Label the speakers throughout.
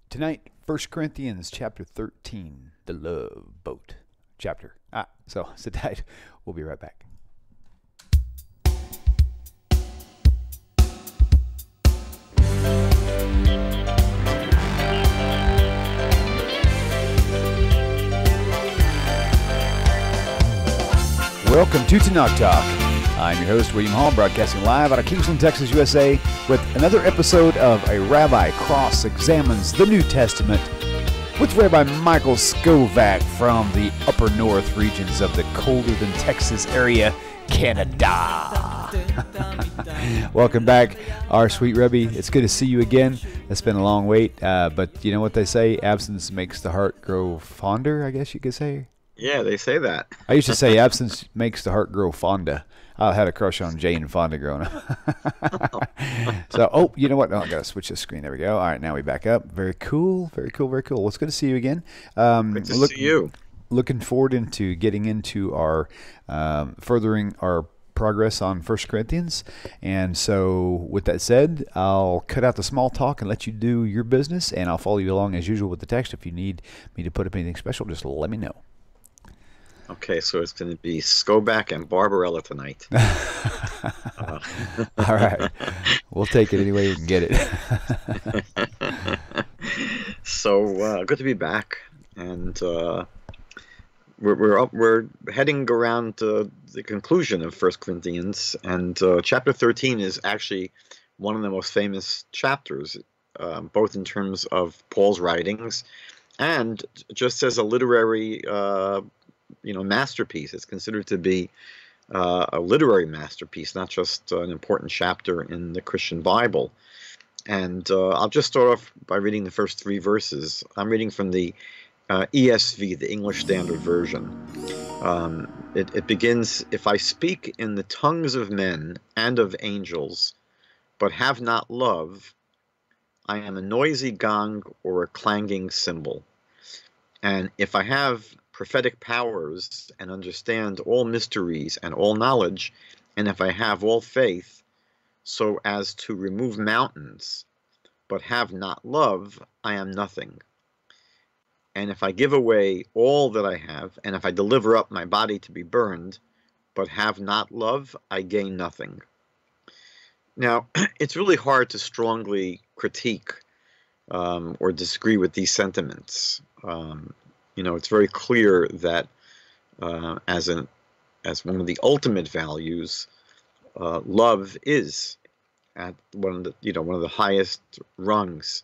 Speaker 1: Tonight, 1 Corinthians chapter 13, the love boat chapter. So sit tight. We'll be right back. Welcome to Tanakh Talk. I'm your host, William Hall, broadcasting live out of Kingsland, Texas, USA, with another episode of A Rabbi Cross-Examines the New Testament with Rabbi Michael Skobac from the upper north regions of the colder-than-Texas area, Canada. Welcome back, our sweet Rabbi. It's good to see you again. It's been a long wait, but you know what they say? Absence makes the heart grow fonder, I guess you could say.
Speaker 2: Yeah, they say that.
Speaker 1: I used to say absence makes the heart grow fonda. I had a crush on Jane Fonda growing up. So, you know what? Oh, I got to switch the screen. There we go. All right, now we back up. Very cool. Very cool. Very cool. Well, it's good to see you again.
Speaker 2: Good to see you.
Speaker 1: Looking forward into getting into our furthering our progress on 1 Corinthians. And so, with that said, I'll cut out the small talk and let you do your business, and I'll follow you along as usual with the text. If you need me to put up anything special, just let me know.
Speaker 2: Okay, so it's going to be Skobac and Barbarella tonight.
Speaker 1: All right. We'll take it any way we can get it.
Speaker 2: So good to be back, and we're heading around the conclusion of 1 Corinthians, and chapter 13 is actually one of the most famous chapters, both in terms of Paul's writings and just as a literary masterpiece. It's considered to be a literary masterpiece, not just an important chapter in the Christian Bible. And I'll just start off by reading the first 3 verses. I'm reading from the ESV, the English Standard Version. It begins, "If I speak in the tongues of men and of angels, but have not love, I am a noisy gong or a clanging cymbal. And if I have prophetic powers and understand all mysteries and all knowledge, and if I have all faith so as to remove mountains, but have not love, I am nothing. And if I give away all that I have, and if I deliver up my body to be burned, but have not love, I gain nothing." Now, it's really hard to strongly critique or disagree with these sentiments. It's very clear that as one of the ultimate values, love is at one of the highest rungs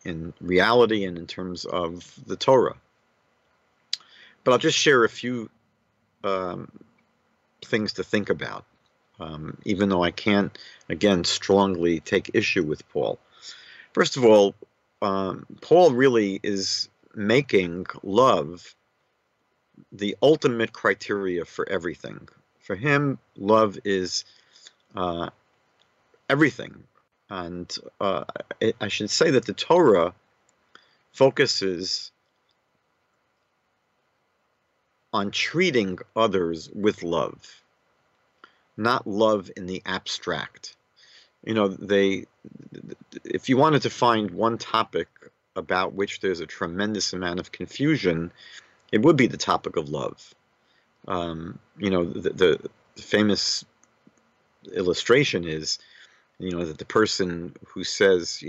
Speaker 2: in reality and in terms of the Torah. But I'll just share a few things to think about, even though I can't, again, strongly take issue with Paul. First of all, Paul really is making love the ultimate criteria for everything. For him, love is everything. And I should say that the Torah focuses on treating others with love, not love in the abstract. If you wanted to find one topic about which there's a tremendous amount of confusion, it would be the topic of love. The famous illustration is, that the person who says,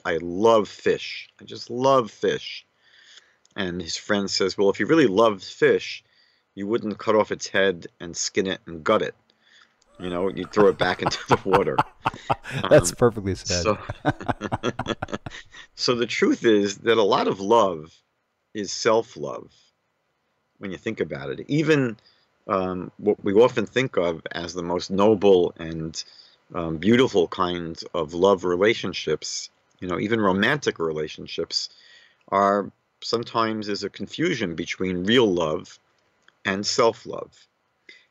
Speaker 2: I love fish. I just love fish. And his friend says, well, if you really loved fish, you wouldn't cut off its head and skin it and gut it. You'd throw it back into the water.
Speaker 1: That's perfectly said.
Speaker 2: So the truth is that a lot of love is self-love when you think about it. Even what we often think of as the most noble and beautiful kinds of love relationships, even romantic relationships, are sometimes there's a confusion between real love and self-love.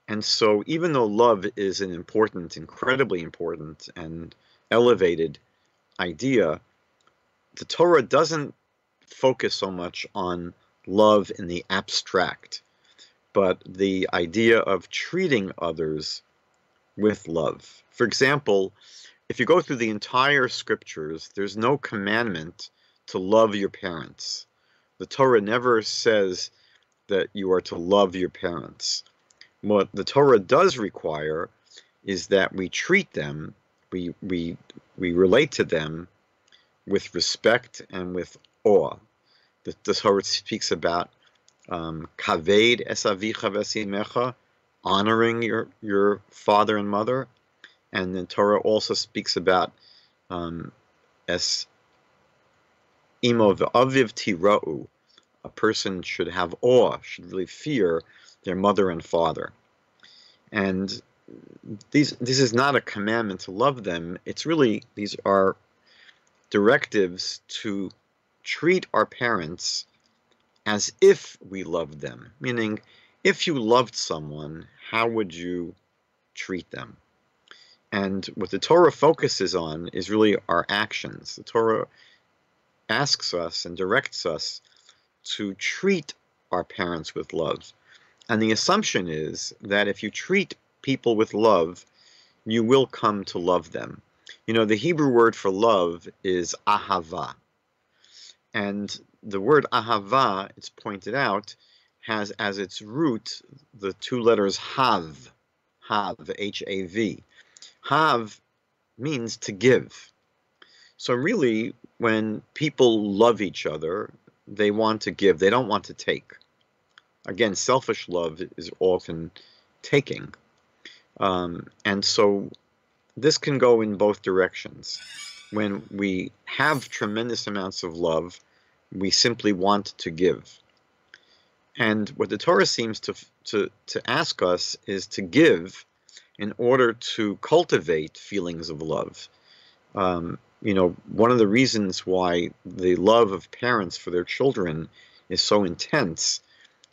Speaker 2: And so even though love is an important, incredibly important and elevated idea, the Torah doesn't focus so much on love in the abstract, but the idea of treating others with love. For example, if you go through the entire scriptures, there's no commandment to love your parents. The Torah never says that you are to love your parents. What the Torah does require is that we treat them, we relate to them with respect and with awe. The Torah speaks about kaved es avicha v'esimecha, honoring your father and mother, and the Torah also speaks about es imo v'aviv tira'u. A person should have awe, should really fear their mother and father. And this is not a commandment to love them. It's really, these are directives to treat our parents as if we loved them. Meaning, if you loved someone, how would you treat them? And what the Torah focuses on is really our actions. The Torah asks us and directs us to treat our parents with love. And the assumption is that if you treat people with love, you will come to love them. You know, the Hebrew word for love is ahava. And the word ahava, it's pointed out, has as its root the two letters hav, H-A-V. Hav means to give. So really, when people love each other, they want to give. They don't want to take. Again, selfish love is often taking. And so this can go in both directions. When we have tremendous amounts of love, we simply want to give. And what the Torah seems to ask us is to give in order to cultivate feelings of love. You know, one of the reasons why the love of parents for their children is so intense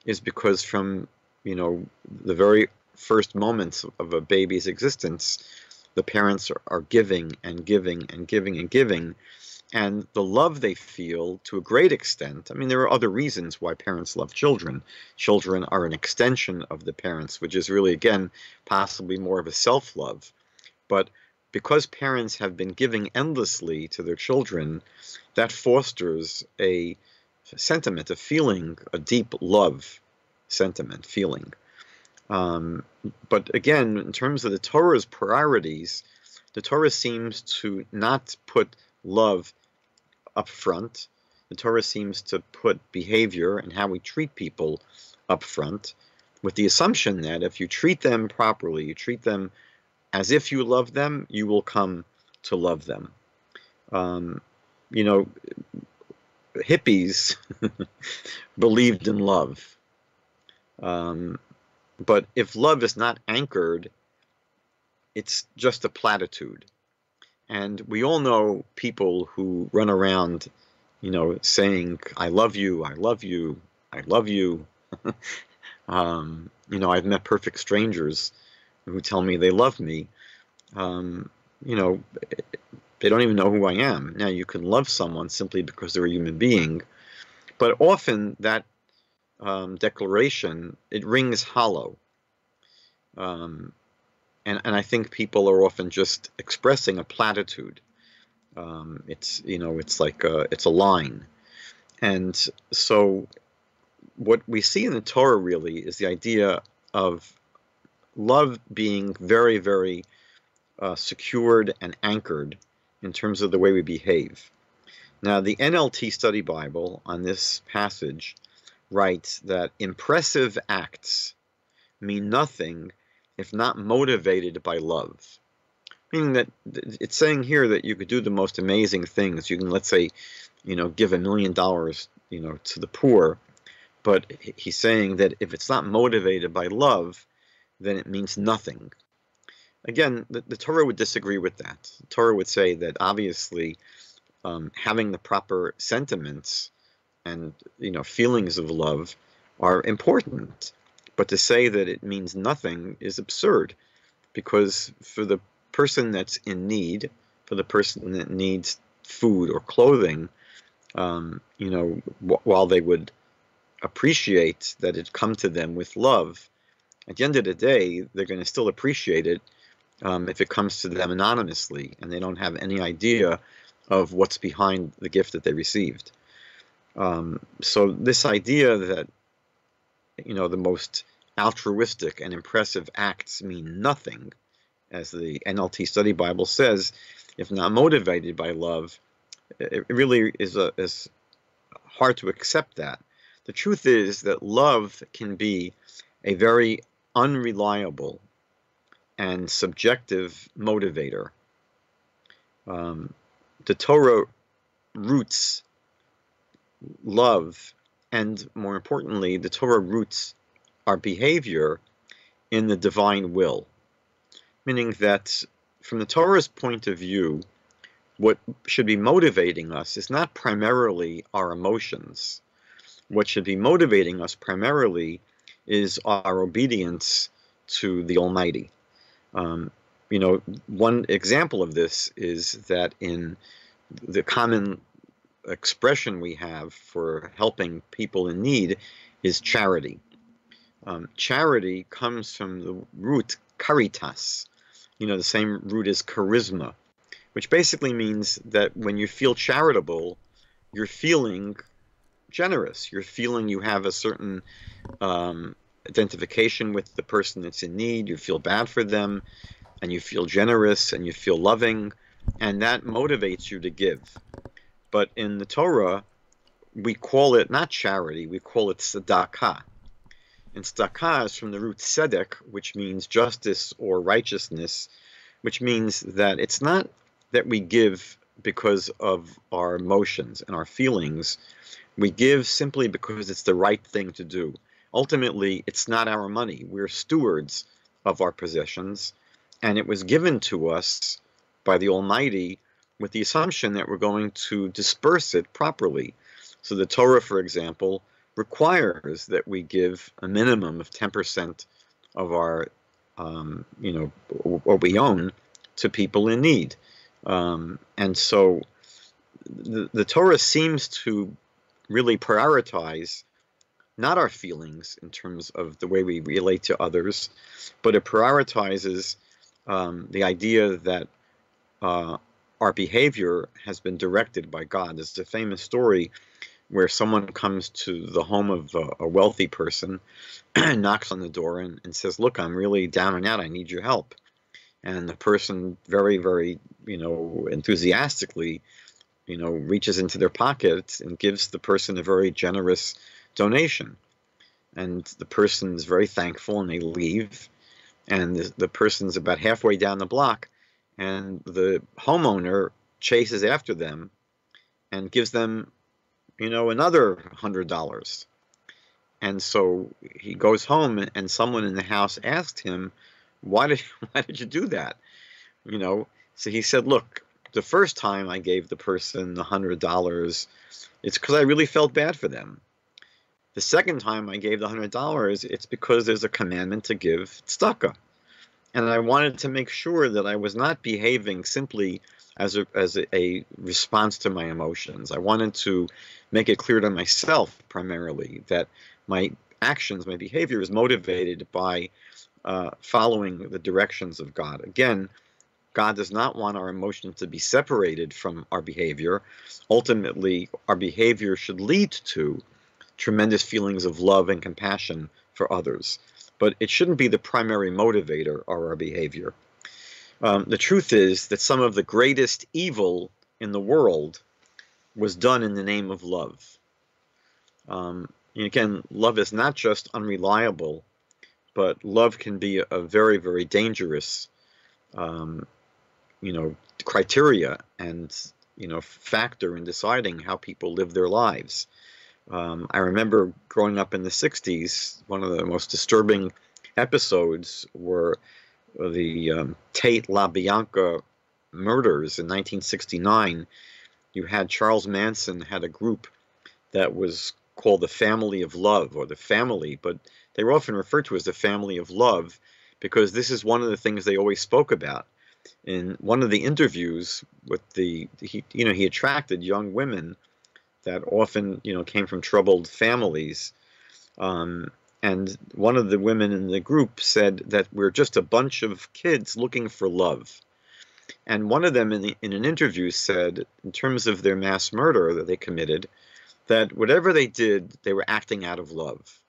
Speaker 2: is because from, you know, the very first moments of a baby's existence, the parents are giving and giving and giving and giving. And the love they feel, to a great extent, I mean, there are other reasons why parents love children. Children are an extension of the parents, which is really, again, possibly more of a self-love. But because parents have been giving endlessly to their children, that fosters a sentiment, a feeling, a deep love sentiment, feeling. But again, in terms of the Torah's priorities, the Torah seems to not put love up front. The Torah seems to put behavior and how we treat people up front, with the assumption that if you treat them properly, you treat them as if you love them, you will come to love them. You know, hippies believed in love. But if love is not anchored, it's just a platitude. And we all know people who run around, you know, saying, I love you, I love you, I love you. You know, I've met perfect strangers who tell me they love me. You know, they don't even know who I am. Now, you can love someone simply because they're a human being, but often that declaration, it rings hollow. And I think people are often just expressing a platitude. It's, you know, it's like it's a line. And so what we see in the Torah really is the idea of love being very, very secured and anchored in terms of the way we behave. Now, the NLT Study Bible on this passage writes that impressive acts mean nothing if not motivated by love. Meaning that it's saying here that you could do the most amazing things. You can, let's say, you know, give $1 million, you know, to the poor. But he's saying that if it's not motivated by love, then it means nothing. Again, the Torah would disagree with that. The Torah would say that obviously having the proper sentiments and, you know, feelings of love are important. But to say that it means nothing is absurd, because for the person that's in need, for the person that needs food or clothing, you know, while they would appreciate that it come to them with love, at the end of the day, they're going to still appreciate it if it comes to them anonymously and they don't have any idea of what's behind the gift that they received. So this idea that, the most altruistic and impressive acts mean nothing, as the NLT Study Bible says, if not motivated by love, it really is hard to accept that. The truth is that love can be a very unreliable and subjective motivator. The Torah roots love, and more importantly, the Torah roots our behavior in the divine will. Meaning that from the Torah's point of view, what should be motivating us is not primarily our emotions. What should be motivating us primarily is our obedience to the Almighty. One example of this is that in the common expression we have for helping people in need is charity. Charity comes from the root caritas, the same root as charisma, which basically means that when you feel charitable, you're feeling generous. You're feeling you have a certain identification with the person that's in need. You feel bad for them, and you feel generous, and you feel loving, and that motivates you to give. But in the Torah, we call it not charity, we call it tzedakah. And tzedakah is from the root tzedek, which means justice or righteousness, which means that it's not that we give because of our emotions and our feelings. We give simply because it's the right thing to do. Ultimately, it's not our money. We're stewards of our possessions, and it was given to us by the Almighty with the assumption that we're going to disperse it properly. So the Torah, for example, requires that we give a minimum of 10% of our, what we own to people in need. And so the Torah seems to really prioritize not our feelings in terms of the way we relate to others, but it prioritizes the idea that our behavior has been directed by God. There's a famous story where someone comes to the home of a wealthy person, knocks on the door and says, "Look, I'm really down and out. I need your help." And the person very, very, enthusiastically, reaches into their pockets and gives the person a very generous donation. And the person is very thankful, and they leave. And the person's about halfway down the block, and the homeowner chases after them and gives them, another $100. And so he goes home, and someone in the house asked him, why did you do that? So he said, "Look, the first time I gave the person the $100, it's because I really felt bad for them. The second time I gave the $100, it's because there's a commandment to give tzedakah. And I wanted to make sure that I was not behaving simply as a response to my emotions. I wanted to make it clear to myself primarily that my actions, my behavior is motivated by following the directions of God." Again, God does not want our emotions to be separated from our behavior. Ultimately, our behavior should lead to tremendous feelings of love and compassion for others. But it shouldn't be the primary motivator of our behavior. The truth is that some of the greatest evil in the world was done in the name of love. Again, love is not just unreliable, but love can be a very, very dangerous, criteria and, factor in deciding how people live their lives. I remember growing up in the 60s, one of the most disturbing episodes were the Tate LaBianca murders in 1969. You had Charles Manson had a group that was called the Family of Love, or the Family, but they were often referred to as the Family of Love because this is one of the things they always spoke about. In one of the interviews with he attracted young women that often, came from troubled families. And one of the women in the group said that we're just a bunch of kids looking for love. And one of them in an interview said, in terms of their mass murder that they committed, that whatever they did, they were acting out of love.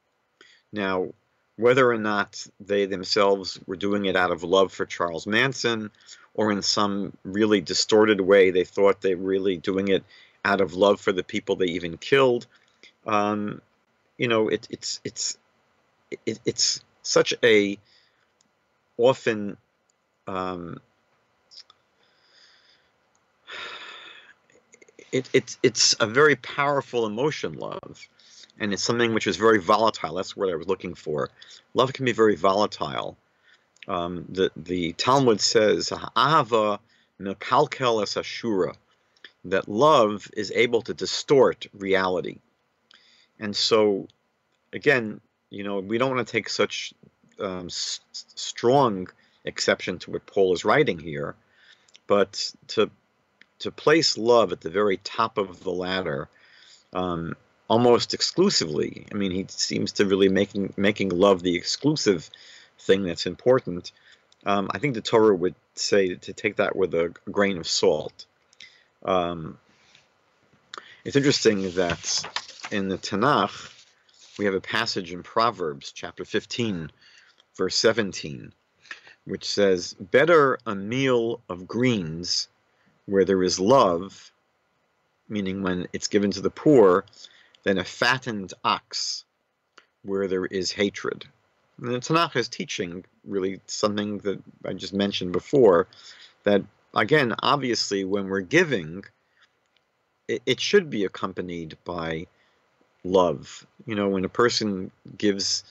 Speaker 2: Now, whether or not they themselves were doing it out of love for Charles Manson, or in some really distorted way, they thought they were really doing it out of love for the people they even killed. You know, it's such a often it's a very powerful emotion, love, and it's something which is very volatile. That's what I was looking for. Love can be very volatile. The Talmud says, "Ahava mekalkel es ashura," that love is able to distort reality. And so, again, you know, we don't want to take such strong exception to what Paul is writing here, but to place love at the very top of the ladder, almost exclusively. I mean, he seems to really making love the exclusive thing that's important. I think the Torah would say to take that with a grain of salt. It's interesting that in the Tanakh, we have a passage in Proverbs, chapter 15, verse 17, which says, "Better a meal of greens where there is love," meaning when it's given to the poor, "than a fattened ox where there is hatred." And the Tanakh is teaching really something that I just mentioned before, that, again, obviously, when we're giving, it should be accompanied by love. You know, when a person gives,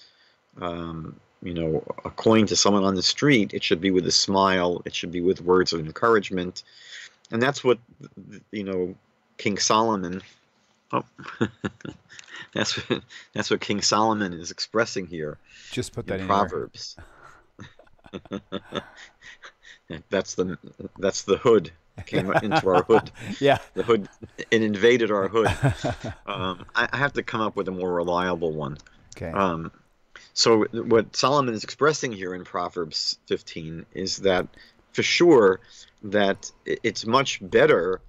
Speaker 2: you know, a coin to someone on the street, it should be with a smile, it should be with words of encouragement. And that's what, you know, King Solomon, that's what King Solomon is expressing here.
Speaker 1: Just put that in
Speaker 2: Proverbs. That's the hood. Came into our hood.
Speaker 1: Yeah.
Speaker 2: The hood, it invaded our hood. I have to come up with a more reliable one.
Speaker 1: Okay.
Speaker 2: So what Solomon is expressing here in Proverbs 15 is that, for sure, that it's much better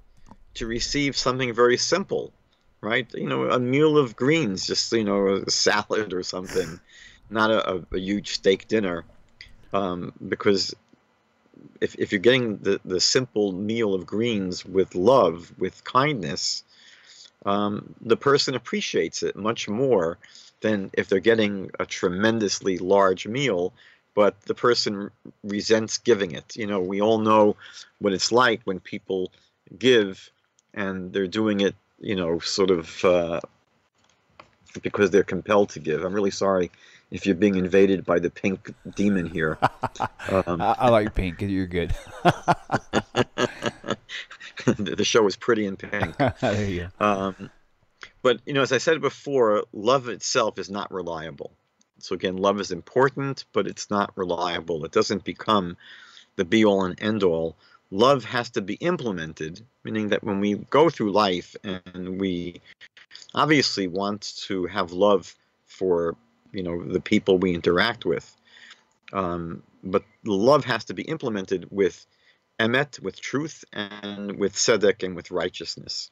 Speaker 2: to receive something very simple, right? You know, a meal of greens, just, you know, a salad or something, not a huge steak dinner, because if you're getting the simple meal of greens with love, with kindness, the person appreciates it much more than if they're getting a tremendously large meal, but the person resents giving it. You know, we all know what it's like when people give and they're doing it, you know, sort of because they're compelled to give. I'm really sorry if you're being invaded by the pink demon here.
Speaker 1: I like pink. You're good.
Speaker 2: The show is pretty in pink.
Speaker 1: There you go.
Speaker 2: But, you know, as I said before, love itself is not reliable. So again, love is important, but it's not reliable. It doesn't become the be-all and end-all. Love has to be implemented, meaning that when we go through life and we obviously want to have love for, you know, the people we interact with, but love has to be implemented with emet, with truth, and with tzedek, and with righteousness.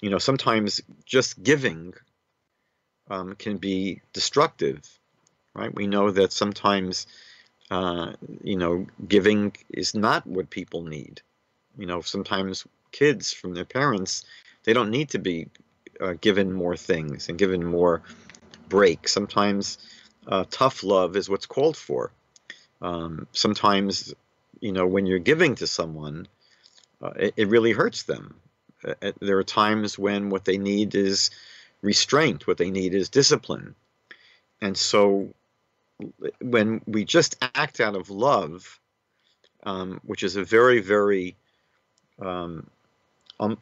Speaker 2: You know, sometimes just giving can be destructive, right? We know that sometimes, you know, giving is not what people need. You know, sometimes kids from their parents, they don't need to be given more things and given more breaks. Sometimes tough love is what's called for. Sometimes, you know, when you're giving to someone, it really hurts them. There are times when what they need is restraint, what they need is discipline. And so when we just act out of love, which is a very, very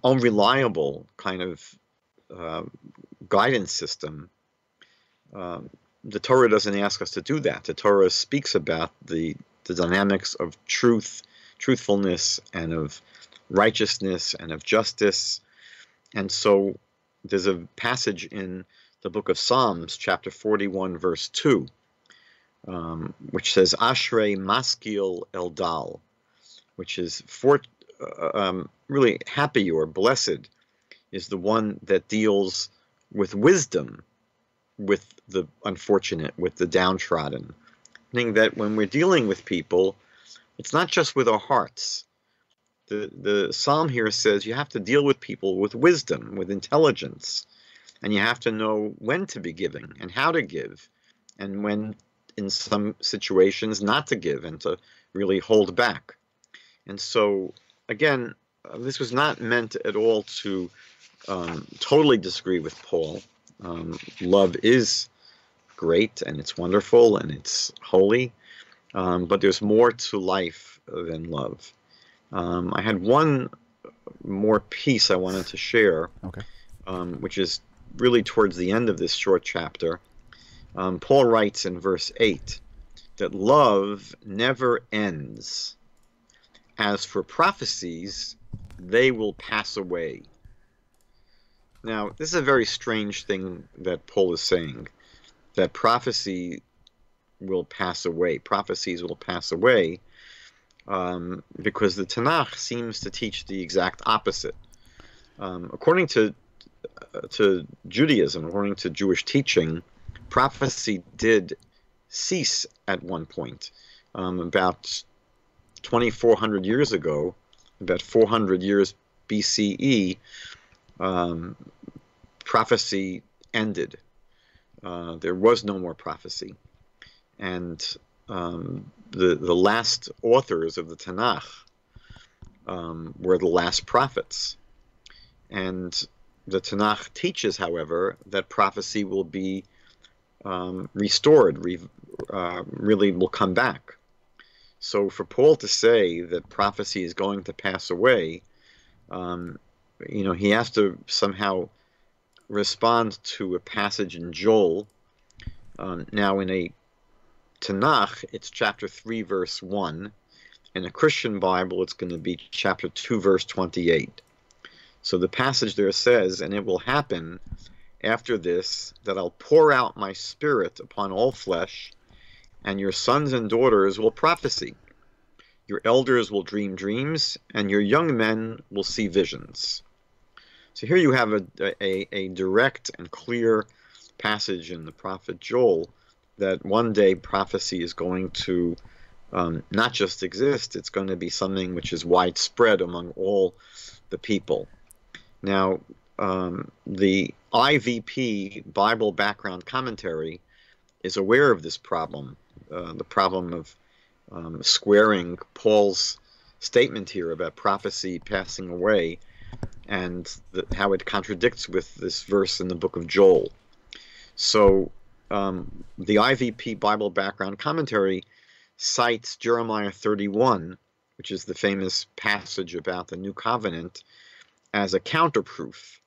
Speaker 2: unreliable kind of guidance system, the Torah doesn't ask us to do that. The Torah speaks about the dynamics of truth, truthfulness, and of righteousness, and of justice. And so there's a passage in the book of Psalms, chapter 41, verse 2, which says, Ashrei maskil eldal, which is really happy or blessed is the one that deals with wisdom with the unfortunate, with the downtrodden. Meaning that when we're dealing with people, it's not just with our hearts. The psalm here says you have to deal with people with wisdom, with intelligence, and you have to know when to be giving and how to give, and when, in some situations, not to give and to really hold back. And so, again, this was not meant at all to totally disagree with Paul. Love is great, and it's wonderful, and it's holy, but there's more to life than love. I had one more piece I wanted to share,
Speaker 1: Okay.
Speaker 2: Which is really towards the end of this short chapter. Paul writes in verse 8 that love never ends. As for prophecies, they will pass away. Now, this is a very strange thing that Paul is saying, that prophecy will pass away. Prophecies will pass away because the Tanakh seems to teach the exact opposite. According to Judaism, according to Jewish teaching, prophecy did cease at one point. About 2,400 years ago, about 400 years BCE, prophecy ended. There was no more prophecy. And the last authors of the Tanakh were the last prophets. And the Tanakh teaches, however, that prophecy will be restored, really will come back. So for Paul to say that prophecy is going to pass away, he has to somehow respond to a passage in Joel. Now in a Tanakh, it's chapter 3, verse 1. In a Christian Bible, it's going to be chapter 2, verse 28. So the passage there says, and it will happen after this, that I'll pour out my spirit upon all flesh, and your sons and daughters will prophesy. Your elders will dream dreams, and your young men will see visions. So here you have a direct and clear passage in the prophet Joel that one day prophecy is going to not just exist, it's going to be something which is widespread among all the people. Now, the IVP Bible Background Commentary is aware of this problem, the problem of squaring Paul's statement here about prophecy passing away and how it contradicts with this verse in the book of Joel. So the IVP Bible Background Commentary cites Jeremiah 31, which is the famous passage about the New Covenant, as a counterproof,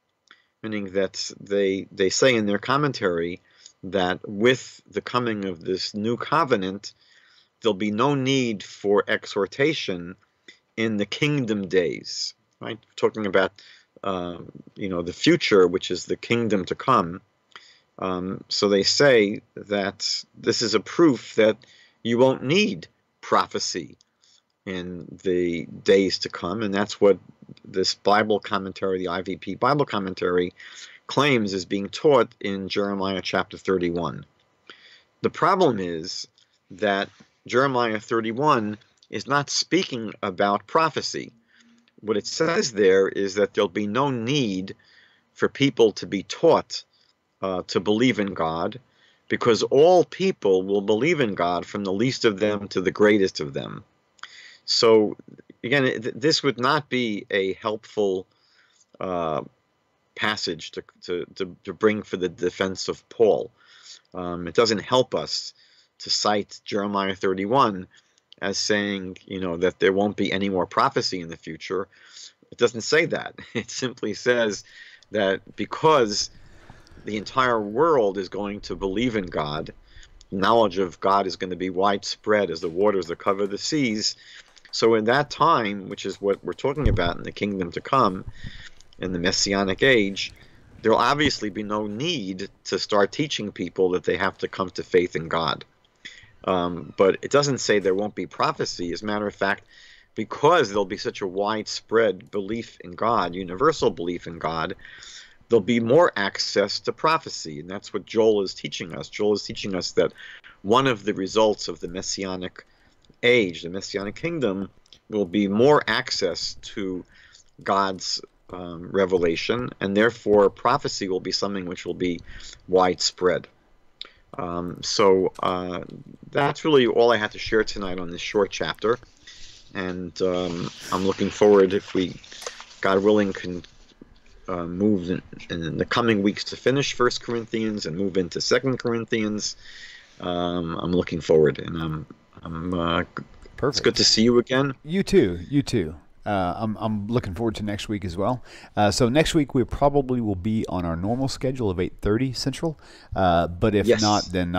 Speaker 2: meaning that they say in their commentary that with the coming of this New Covenant, there'll be no need for exhortation in the kingdom days, right? Talking about, the future, which is the kingdom to come. So they say that this is a proof that you won't need prophecy in the days to come, and that's what this Bible commentary, the IVP Bible commentary, claims is being taught in Jeremiah chapter 31. The problem is that Jeremiah 31 is not speaking about prophecy. What it says there is that there'll be no need for people to be taught to believe in God, because all people will believe in God, from the least of them to the greatest of them. So again, this would not be a helpful passage to bring for the defense of Paul. It doesn't help us to cite Jeremiah 31 as saying, that there won't be any more prophecy in the future. It doesn't say that. It simply says that because the entire world is going to believe in God, knowledge of God is going to be widespread as the waters that cover the seas. So in that time, which is what we're talking about in the kingdom to come, in the Messianic age, there'll obviously be no need to start teaching people that they have to come to faith in God. But it doesn't say there won't be prophecy. As a matter of fact, because there'll be such a widespread belief in God, universal belief in God, there'll be more access to prophecy. And that's what Joel is teaching us. Joel is teaching us that one of the results of the Messianic age, the Messianic kingdom, will be more access to God's revelation, and therefore prophecy will be something which will be widespread. So that's really all I had to share tonight on this short chapter, and I'm looking forward, if we, God willing, can move in the coming weeks to finish 1 Corinthians and move into 2 Corinthians. I'm looking forward, and
Speaker 1: Perfect.
Speaker 2: It's good to see you again.
Speaker 1: You too. You too. I'm looking forward to next week as well. So next week we probably will be on our normal schedule of 8:30 Central. But if not, then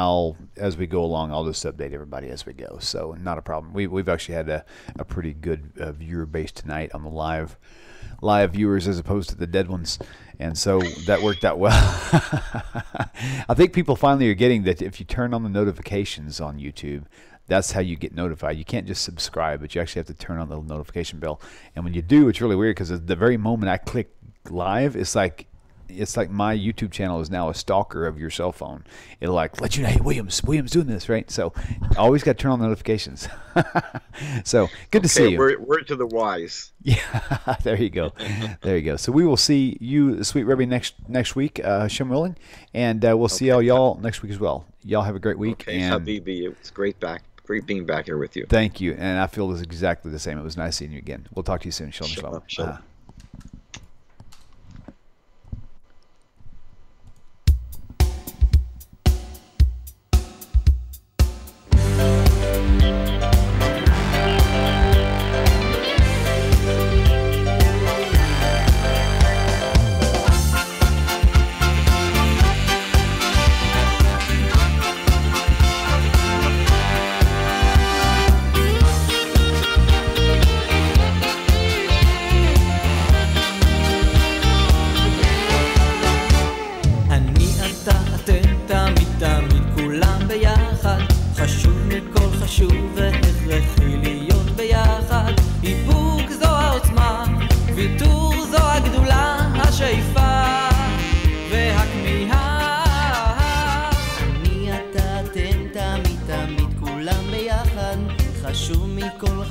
Speaker 1: as we go along, I'll just update everybody as we go. So not a problem. We've actually had a pretty good viewer base tonight on the live viewers as opposed to the dead ones, and so that worked out well. I think people finally are getting that if you turn on the notifications on YouTube, that's how you get notified. You can't just subscribe, but you actually have to turn on the notification bell. And when you do, it's really weird, because the very moment I click live, it's like my YouTube channel is now a stalker of your cell phone. It'll like let you know, hey, William's doing this, right? So always got to turn on the notifications. So good to see you.
Speaker 2: Word to the wise.
Speaker 1: Yeah, there you go. There you go. So we will see you, sweet Rabbi, next week, Hashem willing, and we'll see y'all next week as well. Y'all have a great week.
Speaker 2: Okay,
Speaker 1: and
Speaker 2: Habibi, it was great being back here with you.
Speaker 1: Thank you, and I feel exactly the same. It was nice seeing you again. We'll talk to you soon. Shalom.
Speaker 2: Shalom.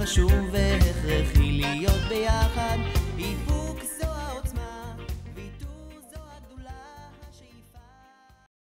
Speaker 3: חשוב